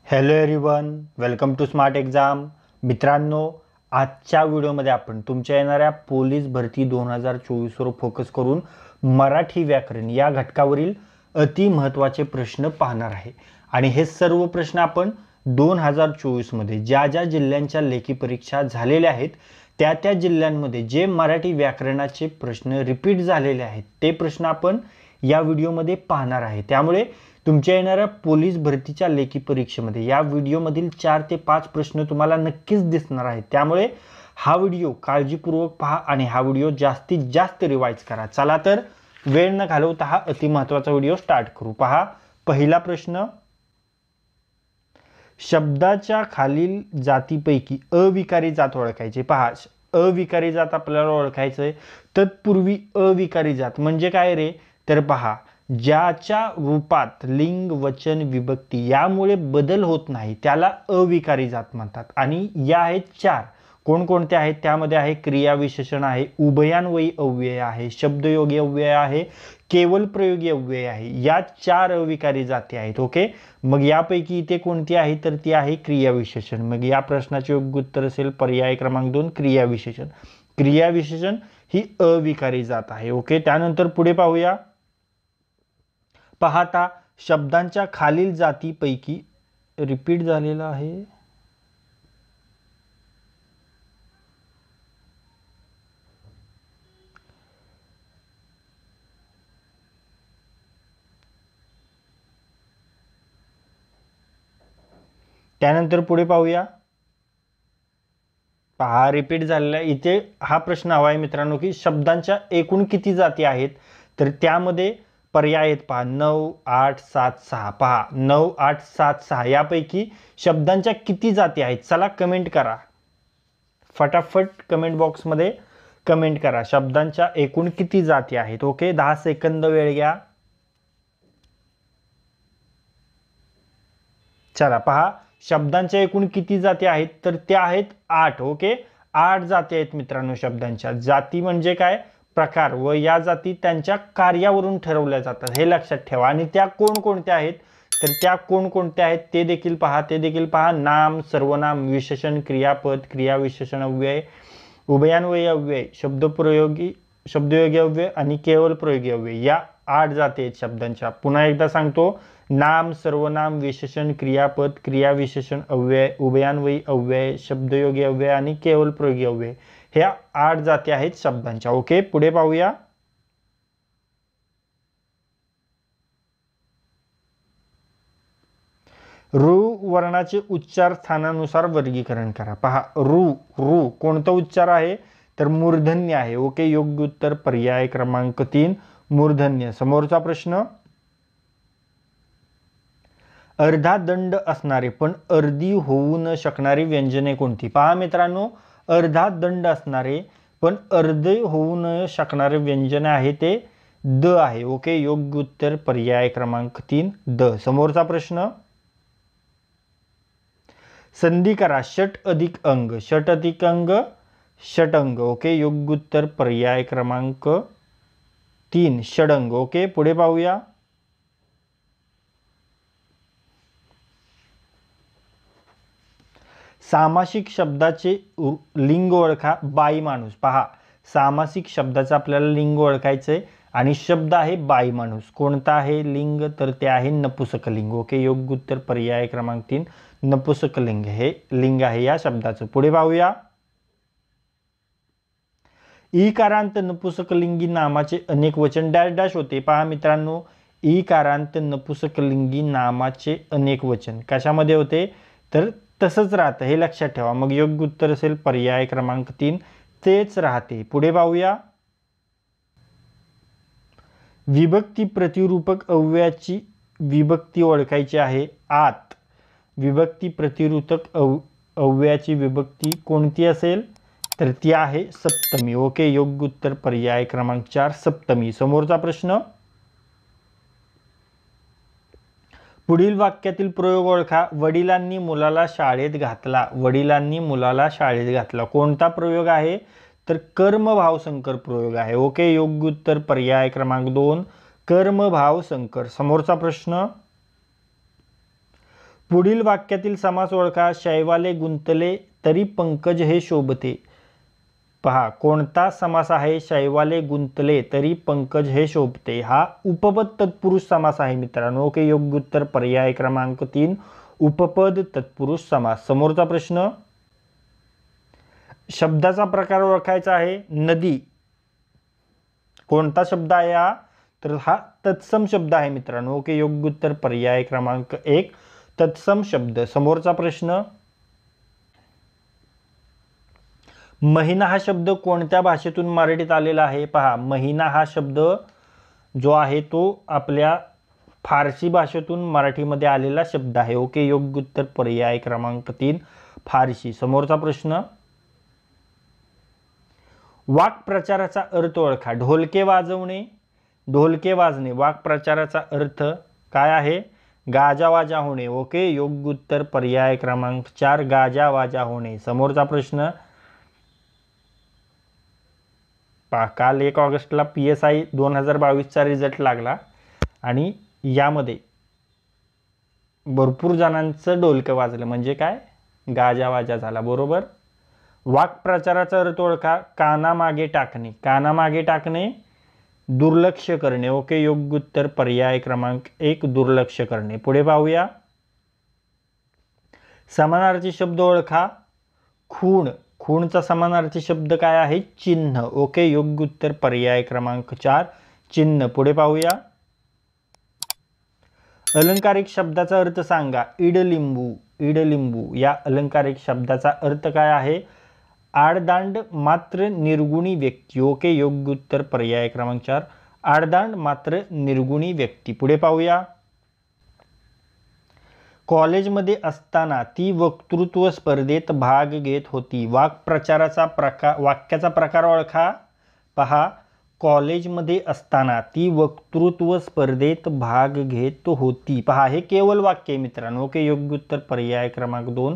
Hello everyone, welcome to smart exam. मित्रांनो, आजच्या व्हिडिओमध्ये आपण तुमच्या येणाऱ्या पोलीस भरती 2024वर फोकस करून मराठी व्याकरण या घटकावरील अति महत्त्वाचे प्रश्न पाहणार आहे. आणि हे सर्व प्रश्न आपण 2024मध्ये ज्या ज्या जिल्ह्यांच्या लेखी परीक्षा झालेल्या आहेत त्या जिल्ह्यांमध्ये जे मराठी व्याकरणाचे प्रश्न रिपीट झालेले आहेत ते प्रश्न आपण या व्हिडिओमध्ये पाहणार आहे. त्यामुळे तुमच्या येणाऱ्या पोलीस भरतीच्या लेखी परीक्षेमध्ये या व्हिडिओमधील 4 ते 5 प्रश्न तुम्हाला नक्कीच दिसणार आहेत. त्यामुळे हा व्हिडिओ काळजीपूर्वक पहा आणि हा व्हिडिओ जास्तीत जास्त रिवाइज करा. चला तर वेळ न घालवता हा अति महत्त्वाचा व्हिडिओ स्टार्ट करू. पहा, पहिला प्रश्न, शब्दाच्या खालील जातीपैकी अविकारी जात ओळखायची. पहा, अविकारी जात आपल्याला ओळखायचं आहे. तत्पूर्वी अविकारी जात म्हणजे काय रे, तर पहा, ज्याच्या रूपात लिंग वचन विभक्ती यामुळे बदल होत नाही त्याला अविकारी जात म्हणतात. आणि या आहेत 4. कोणकोणते आहेत त्यामध्ये आहे क्रियाविशेषण आहे, उभयान्वयी अव्यय आहे, शब्दयोगी अव्यय आहे, केवल प्रयोगी अव्यय आहे. या 4 अविकारी जाती आहेत. ओके, मग यापैकी इथे कोणती आहे तर ती आहे क्रियाविशेषण. मग या प्रश्नाचे योग्य उत्तर असेल पर्याय क्रमांक 2 क्रियाविशेषण. क्रियाविशेषण ही अविकारी जात आहे. ओके, त्यानंतर पुढे पाहूया. पाहता शब्दांच्या खालील जातीपैकी रिपीट झालेला आहे. त्यानंतर पुढे पाहूया. पहा, रिपीट झालेला इथे हा प्रश्न हवा आहे मित्रांनो की शब्दांच्या एकूण किती जाती आहेत, तर त्यामध्ये पर्याय आहेत. पहा, 9, 8, 7, 6. पहा, 9, 8, 7, 6 यापैकी शब्दांच्या किती जाती आहेत. चला कमेंट करा, फटाफट कमेंट बॉक्समध्ये कमेंट करा. शब्दांच्या एकूण किती जाती आहेत. ओके, 10 सेकंद वेळ घ्या. चला पहा, शब्दांच्या एकूण किती जाती आहेत तर त्या आहेत 8. ओके, 8 जाती आहेत मित्रांनो शब्दांच्या. जाती म्हणजे काय, प्रकार, व या जाती त्यांच्या कार्यावरून ठरवल्या जातात, हे लक्षात ठेवा. आणि त्या कोणकोणत्या आहेत तर त्या कोणकोणत्या आहेत ते देखील पहा. नाम, सर्वनाम, विशेषण, क्रियापद, क्रियाविशेषण अव्यय, उभयान्वयी अव्यय, शब्दयोगी अव्यय आणि केवल प्रयोगी अव्यय. या 8 जाती आहेत शब्दांच्या. पुन्हा एकदा सांगतो, नाम, सर्वनाम, विशेषण, क्रियापद, क्रियाविशेषण अव्यय, उभयान्वयी अव्यय, शब्दयोगी अव्यय आणि केवल प्रयोगी अव्यय. ह्या 8 जाती आहेत शब्दांच्या. ओके, पुढे पाहूया. रू वर्णाचे उच्चार स्थानानुसार वर्गीकरण करा. पहा, रू कोणता उच्चार आहे तर मूर्धन्य आहे. ओके, योग्य उत्तर पर्याय क्रमांक 3 मूर्धन्य. समोरचा प्रश्न, अर्धा दंड असणारे पण अर्धी होऊ न शकणारी व्यंजने कोणती. पहा मित्रांनो, अर्धा दंड असणारे पण अर्धे होऊ न शकणारे व्यंजन आहे ते द आहे. ओके, योग्य उत्तर पर्याय क्रमांक 3 द. समोरचा प्रश्न, संधी करा. षट अधिक अंग, षट अधिक अंग, षटअंग. ओके, योग्य उत्तर पर्याय क्रमांक 3 षडंग. ओके, पुढे पाहूया. सामासिक शब्दाचे लिंग ओळखा. बाई माणूस. पहा, सामासिक शब्दाचं आपल्याला लिंग ओळखायचं आहे आणि शब्द आहे बाई माणूस. कोणता आहे लिंग तर ते आहे नपुसकलिंग. ओके, योग्य उत्तर पर्याय क्रमांक 3 नपुसकलिंग हे लिंग आहे या शब्दाचं. पुढे पाहूया. ईकारांत नपुसकलिंगी नामाचे अनेक वचन डॅश डॅश होते. पहा मित्रांनो, ईकारांत नपुसकलिंगी नामाचे अनेक वचन कशामध्ये होते तर तसंच राहतं, हे लक्षात ठेवा. मग योग्य उत्तर असेल पर्याय क्रमांक 3 तेच राहते. पुढे पाहूया. विभक्ती प्रतिरूपक अव्ययाची विभक्ती ओळखायची आहे. आत विभक्ती प्रतिरूपक अव्ययाची विभक्ती कोणती असेल तर ती आहे सप्तमी. ओके, योग्य उत्तर पर्याय क्रमांक 4 सप्तमी. समोरचा प्रश्न, पुढील वाक्यातील प्रयोग ओळखा. वडिलांनी मुलाला शाळेत घातला. वडिलांनी मुलाला शाळेत घातला. कोणता प्रयोग आहे तर कर्मभाव संकर प्रयोग आहे. ओके, योग्य उत्तर पर्याय क्रमांक 2 कर्मभाव संकर. समोरचा प्रश्न, पुढील वाक्यातील समास ओळखा. शैवाले गुंतले तरी पंकज हे शोभते. पहा कोणता समास आहे. शैवाले गुंतले तरी पंकज हे शोभते. हा उपपद तत्पुरुष समास आहे मित्रांनो. ओके, योग्य उत्तर पर्याय क्रमांक 3 उपपद तत्पुरुष समास. समोरचा प्रश्न. शब्दाचा प्रकार ओळखायचा आहे. नदी कोणता शब्द आहे हा, तर हा तत्सम शब्द आहे मित्रांनो. ओके, योग्य उत्तर पर्याय क्रमांक 1 तत्सम शब्द. समोरचा प्रश्न. महिना हा शब्द कोणत्या भाषेतून मराठीत आलेला आहे. पहा महिना हा शब्द जो आहे तो आपल्या फारसी भाषेतून मराठीमध्ये आलेला शब्द आहे. ओके, योग्य उत्तर पर्याय क्रमांक 3 फारसी. समोरचा प्रश्न. वाक्प्रचाराचा अर्थ ओळखा. ढोलके वाजवणे, ढोलके वाजणे वाक्प्रचाराचा अर्थ काय आहे. गाजावाजा होणे. ओके, योग्य उत्तर पर्याय क्रमांक 4 गाजावाजा होणे. समोरचा प्रश्न. पहा काल 1 ऑगस्टला PSI 2022चा रिझल्ट लागला आणि यामध्ये भरपूर जणांचं ढोलकं वाजलं म्हणजे काय गाजावाजा झाला. बरोबर. वाक्प्रचाराचा अर्थ ओळखा. कानामागे टाकणे, कानामागे टाकणे दुर्लक्ष करणे. ओके, योग्य उत्तर पर्याय क्रमांक 1 दुर्लक्ष करणे. पुढे पाहूया. समानार्थी शब्द ओळखा. खूण, खूणचा समानार्थी शब्द काय आहे. चिन्ह. ओके, योग्य उत्तर पर्याय क्रमांक 4 चिन्ह. पुढे पाहूया. अलंकारिक शब्दाचा अर्थ सांगा. इडलिंबू, इडलिंबू या अलंकारिक शब्दाचा अर्थ काय आहे. आडदांड मात्र निर्गुणी व्यक्ती. ओके, योग्य उत्तर पर्याय क्रमांक 4 आडदांड मात्र निर्गुणी व्यक्ती. पुढे पाहूया. कॉलेजमध्ये असताना ती वक्तृत्व स्पर्धेत भाग घेत होती. वाक्प्रचाराचा प्रकार, वाक्याचा प्रकार ओळखा. पहा कॉलेजमध्ये असताना ती वक्तृत्व स्पर्धेत भाग घेत होती. पहा हे केवळ वाक्य आहे मित्रांनो. ओके, योग्य उत्तर पर्याय क्रमांक 2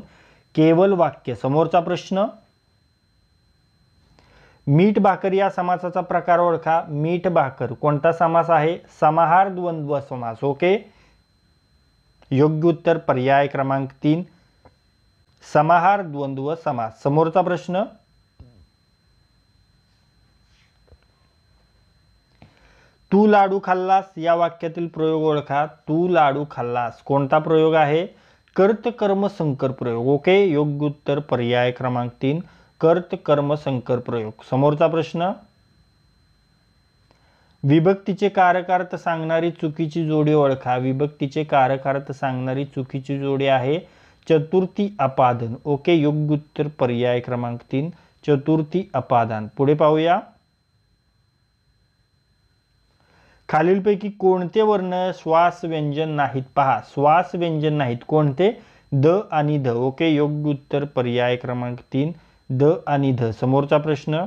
केवळ वाक्य. समोरचा प्रश्न. मीठ भाकर या समासाचा प्रकार ओळखा. मीठ भाकर कोणता समास आहे. समाहार द्वंद्व समास. ओके, योग्य उत्तर पर्याय क्रमांक 3 समाहार द्वंद्व समास. समोरचा प्रश्न. तू लाडू खाल्लास या वाक्यातील प्रयोग ओळखा. तू लाडू खाल्लास कोणता प्रयोग आहे. कर्त कर्म संकर प्रयोग. ओके, योग्य उत्तर पर्याय क्रमांक 3 कर्त कर्म संकर प्रयोग. समोरचा प्रश्न. विभक्तीचे कारकार्थ सांगणारी चुकीची जोडी ओळखा. विभक्तीचे कारकार्थ सांगणारी चुकीची जोडी आहे चतुर्थी अपादन. ओके, योग्य उत्तर पर्याय क्रमांक 3 चतुर्थी अपादान. पुढे पाहूया. खालीलपैकी कोणते वर्ण श्वास व्यंजन नाहीत. पहा श्वास व्यंजन नाहीत कोणते. द आणि ध. ओके, योग्य उत्तर पर्याय क्रमांक 3 द आणि ध. समोरचा प्रश्न.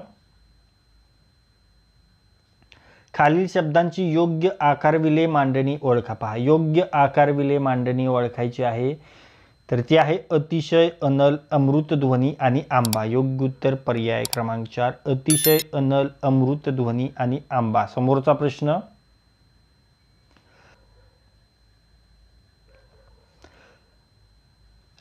खालील शब्दांची योग्य आकारविले मांडणी ओळखा. पहा योग्य आकारविले मांडणी ओळखायची आहे तर ती आहे अतिशय, अनल, अमृतध्वनी आणि आंबा. योग्य उत्तर पर्याय क्रमांक 4 अतिशय, अनल, अमृतध्वनी आणि आंबा. समोरचा प्रश्न.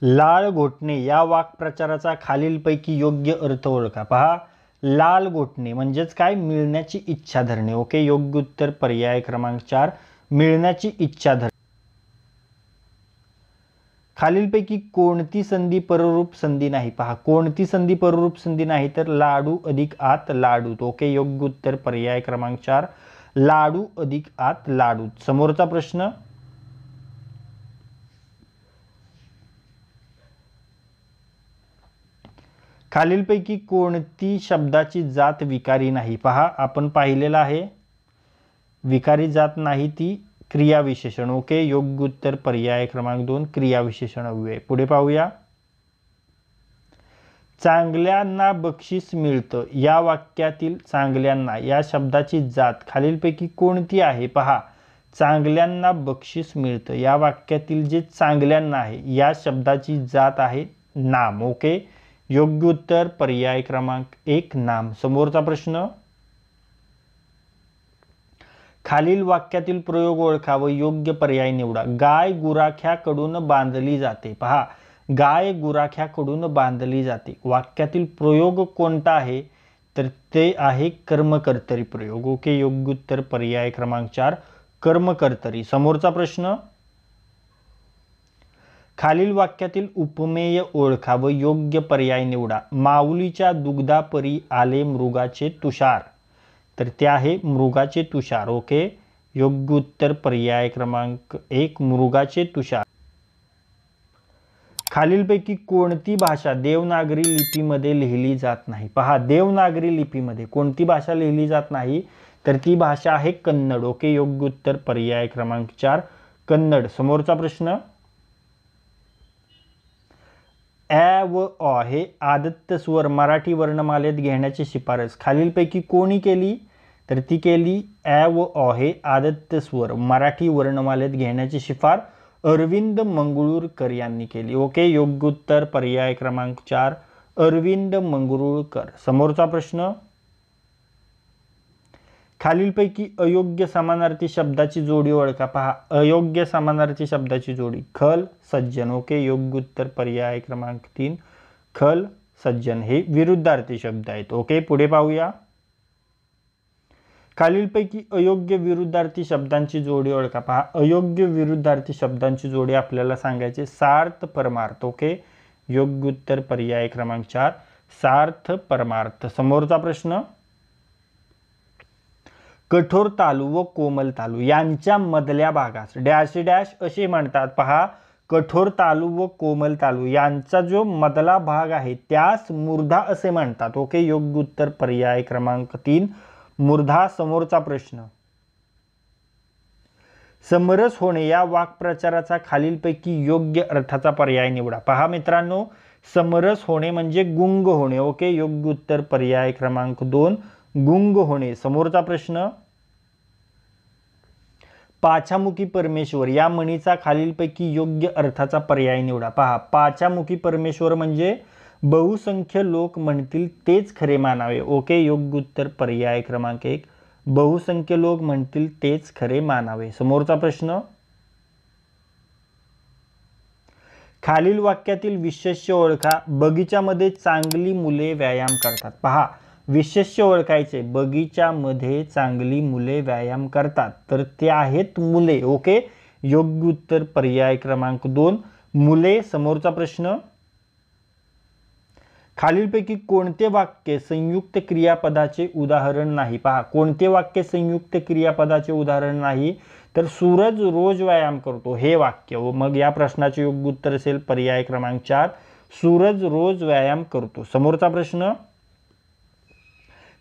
लाळ घोटणे या वाक्प्रचाराचा खालीलपैकी योग्य अर्थ ओळखा. पहा लाल घोटणे म्हणजेच काय मिळण्याची इच्छा धरणे. ओके, योग्य उत्तर पर्याय क्रमांक 4 मिळण्याची इच्छा धरणे. खालीलपैकी कोणती संधी पररूप संधी नाही. पहा कोणती संधी पररूप संधी नाही तर लाडू अधिक आत लाडूत. ओके, योग्य उत्तर पर्याय क्रमांक 4 लाडू अधिक आत लाडूत. समोरचा प्रश्न. खालीलपैकी कोणती शब्दाची जात विकारी नाही. पहा आपण पाहिलेलं आहे विकारी जात नाही ती क्रियाविशेषण. ओके, योग्य उत्तर पर्याय क्रमांक 2 क्रियाविशेषण अव्यय. पुढे पाहूया. चांगल्यांना बक्षीस मिळतं या वाक्यातील चांगल्यांना या शब्दाची जात खालीलपैकी कोणती आहे. पहा चांगल्यांना बक्षीस मिळतं या वाक्यातील जे चांगल्यांना आहे या शब्दाची जात आहे नाम. ओके, योग्य उत्तर पर्याय क्रमांक 1 नाम. समोरचा प्रश्न. खालील वाक्यातील प्रयोग ओळखा व योग्य पर्याय निवडा. गाय गुराख्याकडून बांधली जाते. पहा, गाय गुराख्याकडून बांधली जाते. वाक्यातील प्रयोग कोणता आहे तर ते आहे कर्मकर्तरी प्रयोग. ओके, योग्य उत्तर पर्याय क्रमांक 4 कर्मकर्तरी. समोरचा प्रश्न, खालील वाक्यातील उपमेय ओळखा व योग्य पर्याय निवडा. माऊलीच्या दुग्धापरी आले मृगाचे तुषार. तर ते आहे मृगाचे तुषार. ओके, योग्य उत्तर पर्याय क्रमांक 1 मृगाचे तुषार. खालीलपैकी कोणती भाषा देवनागरी लिपीमध्ये लिहिली जात नाही. पहा, देवनागरी लिपीमध्ये कोणती भाषा लिहिली जात नाही तर ती भाषा आहे कन्नड. ओके, योग्य उत्तर पर्याय क्रमांक 4 कन्नड. समोरचा प्रश्न, ॲ व अ हे आदत्त स्वर मराठी वर्णमालेत घेण्याची शिफारस खालीलपैकी कोणी केली तर ती केली ॲ व अ हे आदत्त स्वर मराठी वर्णमालेत घेण्याची शिफार अरविंद मंगरुळकर यांनी केली. ओके, योग्य उत्तर पर्याय क्रमांक 4 अरविंद मंगरुळकर. समोरचा प्रश्न, खालीलपैकी अयोग्य समानार्थी शब्दाची जोडी ओळखा. पहा, अयोग्य समानार्थी शब्दाची जोडी खल सज्जन. ओके, योग्य उत्तर पर्याय क्रमांक 3 खल सज्जन हे विरुद्धार्थी शब्द आहेत. ओके, पुढे पाहूया. खालीलपैकी अयोग्य विरुद्धार्थी शब्दांची जोडी ओळखा. पहा, अयोग्य विरुद्धार्थी शब्दांची जोडी आपल्याला सांगायचे सार्थ परमार्थ. ओके, योग्य उत्तर पर्याय क्रमांक 4 सार्थ परमार्थ. समोरचा प्रश्न, कठोर तालू व कोमल तालू यांच्या मधल्या भागास डॅश डॅश असे म्हणतात. पहा, कठोर तालू व कोमल तालू यांचा जो मधला भाग आहे त्यास मूर्धा असे म्हणतात. ओके, योग्य उत्तर पर्याय क्रमांक 3 मूर्धा. समोरचा प्रश्न, समरस होणे या वाक्प्रचाराचा खालीलपैकी योग्य अर्थाचा पर्याय निवडा. पहा मित्रांनो, समरस होणे म्हणजे गुंग होणे. ओके, योग्य उत्तर पर्याय क्रमांक 2 गुंग होणे. समोरचा प्रश्न, पाछामुखी परमेश्वर या म्हणीचा खालीलपैकी योग्य अर्थाचा पर्याय निवडा. पहा, पाछामुखी परमेश्वर म्हणजे बहुसंख्य लोक म्हणतील तेच खरे मानावे. ओके, योग्य उत्तर पर्याय क्रमांक 1 बहुसंख्य लोक म्हणतील तेच खरे मानावे. समोरचा प्रश्न, खालील वाक्यातील विशेष्य ओळखा. बगीच्यामध्ये चांगली मुले व्यायाम करतात. पहा, विशेष्य ओळखायचे. बगीच्यामध्ये चांगली मुले व्यायाम करतात तर ते आहेत मुले. ओके, योग्य उत्तर पर्याय क्रमांक 2 मुले. समोरचा प्रश्न, खालीलपैकी कोणते वाक्य संयुक्त क्रियापदाचे उदाहरण नाही. पहा, कोणते वाक्य संयुक्त क्रियापदाचे उदाहरण नाही तर सूरज रोज व्यायाम करतो हे वाक्य. व मग या प्रश्नाचे योग्य उत्तर असेल पर्याय क्रमांक 4 सूरज रोज व्यायाम करतो. समोरचा प्रश्न,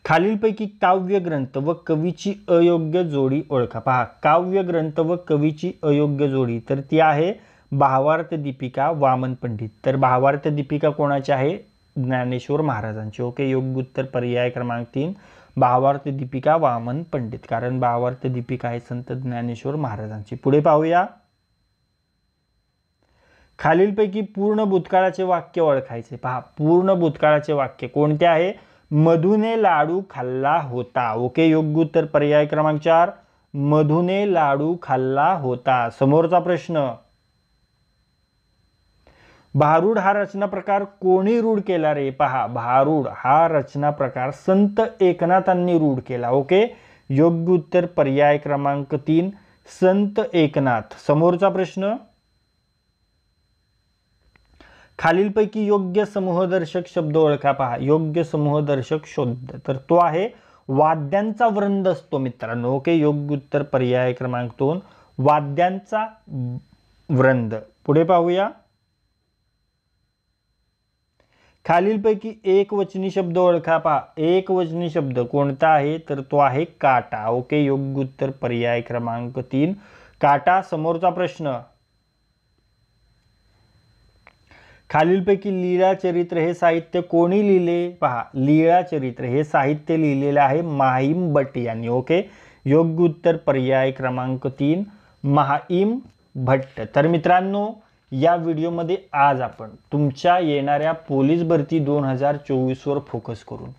खालीलपैकी काव्य ग्रंथ व कवीची अयोग्य जोडी ओळखा. पहा, काव्य ग्रंथ व कवीची अयोग्य जोडी तर ती आहे भावार्थ दीपिका वामन पंडित. तर भावार्थ दीपिका कोणाची आहे? ज्ञानेश्वर महाराजांची. ओके, योग्य उत्तर पर्याय क्रमांक 3 भावार्थ दीपिका वामन पंडित, कारण भावार्थ दीपिका आहे संत ज्ञानेश्वर महाराजांची. पुढे पाहूया. खालीलपैकी पूर्ण भूतकाळाचे वाक्य ओळखायचे. पहा, पूर्ण भूतकाळाचे वाक्य कोणते आहे? मधुने लाडू खाल्ला होता. ओके, योग्य उत्तर पर्याय क्रमांक 4 मधुने लाडू खाल्ला होता. समोरचा प्रश्न, भारूड हा रचना प्रकार कोणी रूढ केला रे? पहा, भारूड हा रचना प्रकार संत एकनाथांनी रूढ केला. ओके, योग्य उत्तर पर्याय क्रमांक 3 संत एकनाथ. समोरचा प्रश्न, खालीलपैकी योग्य समूहदर्शक शब्द ओळखा. पहा, योग्य समूहदर्शक शब्द तर तो आहे वाद्यांचा वृंद असतो मित्रांनो. ओके, योग्य उत्तर पर्याय क्रमांक 2 वाद्यांचा वृंद. पुढे पाहूया. खालीलपैकी एकवचनी शब्द ओळखा. पहा, एकवचनी शब्द कोणता आहे तर तो आहे काटा. ओके, योग्य उत्तर पर्याय क्रमांक 3 काटा. समोरचा प्रश्न, खालीलपैकी लीळा चरित्र हे साहित्य कोणी लिहिले? पहा, लीळा चरित्र हे साहित्य लिहिलेले आहे माहीम भट्ट यांनी. ओके, योग्य उत्तर पर्याय क्रमांक 3 माहीम भट्ट. तर मित्रांनो, या व्हिडिओमध्ये आज आपण तुमच्या येणाऱ्या पोलीस भरती 2024 वर फोकस करून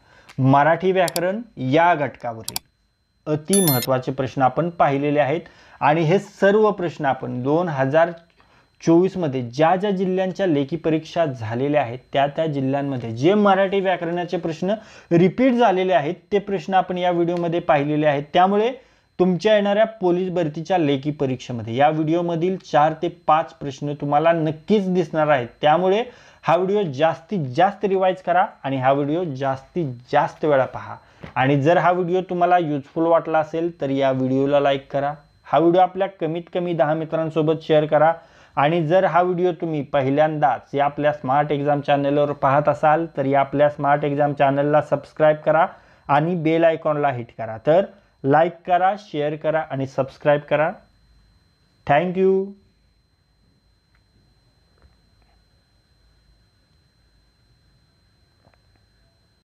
मराठी व्याकरण या घटकावरील अति महत्त्वाचे प्रश्न आपण पाहिलेले आहेत आणि हे सर्व प्रश्न आपण 2024 मध्ये ज्या ज्या जिल्ह्यांच्या लेखी परीक्षा झालेल्या आहेत त्या जिल्ह्यांमध्ये जे मराठी व्याकरणाचे प्रश्न रिपीट झालेले आहेत ते प्रश्न आपण या व्हिडिओमध्ये पाहिलेले आहेत। त्यामुळे तुमच्या येणाऱ्या पोलीस भरतीच्या लेखी परीक्षेमध्ये या व्हिडिओमधील 4 ते 5 प्रश्न तुम्हाला नक्कीच दिसणार आहेत। त्यामुळे हा व्हिडिओ जास्तीत जास्त रिवाइज करा आणि हा व्हिडिओ जास्तीत जास्त वेळा पहा आणि जर हा व्हिडिओ तुम्हाला युजफुल वाटला असेल तर या व्हिडिओला लाईक करा। हा व्हिडिओ आपल्या कमीत कमी 10 मित्रांसोबत शेअर करा आणि जर हा व्हिडिओ तुम्ही पहिल्यांदाच या आपल्या स्मार्ट एक्झाम चॅनलवर पाहत असाल तर या आपल्या स्मार्ट एक्झाम चॅनलला सबस्क्राइब करा आणि बेल आयकॉनला हिट करा। तर लाईक करा, शेअर करा आणि सबस्क्राइब करा। Thank you.